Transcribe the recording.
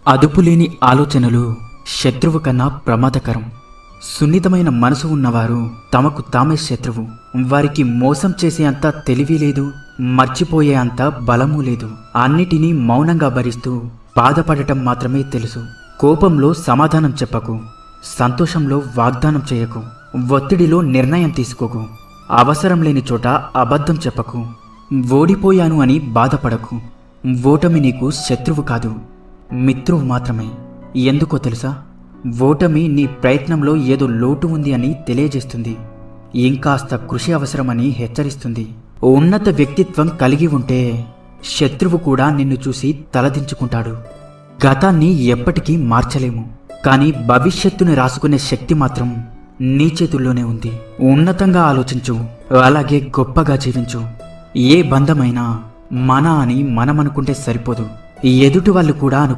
అదుపులేని ఆలోచనలు శత్రువు కన్నా ప్రమాదకరం. సున్నితమైన మనసు ఉన్నవారు తమకు తామే శత్రువు. వారికి మోసం చేసే అంత తెలివి లేదు, మర్చిపోయే అంత బలమూ లేదు. అన్నిటినీ మౌనంగా భరిస్తూ బాధపడటం మాత్రమే తెలుసు. కోపంలో సమాధానం చెప్పకు, సంతోషంలో వాగ్దానం చేయకు, ఒత్తిడిలో నిర్ణయం తీసుకోకు, అవసరం లేని చోట అబద్ధం చెప్పకు, ఓడిపోయాను అని బాధపడకు. ఓటమి నీకు శత్రువు కాదు, మిత్రువు మాత్రమే. ఎందుకో తెలుసా? ఓటమి నీ ప్రయత్నంలో ఏదో లోటు ఉంది అని తెలియజేస్తుంది, ఇంకాస్త కృషి అవసరమని హెచ్చరిస్తుంది. ఉన్నత వ్యక్తిత్వం కలిగి ఉంటే శత్రువు కూడా నిన్ను చూసి తలదించుకుంటాడు. గతాన్ని ఎప్పటికీ మార్చలేము, కానీ భవిష్యత్తుని రాసుకునే శక్తి మాత్రం నీ చేతుల్లోనే ఉంది. ఉన్నతంగా ఆలోచించు, అలాగే గొప్పగా జీవించు. ఏ బంధమైనా మన అని మనమనుకుంటే సరిపోదు, ఎదుటి వాళ్ళు కూడా అనుకో.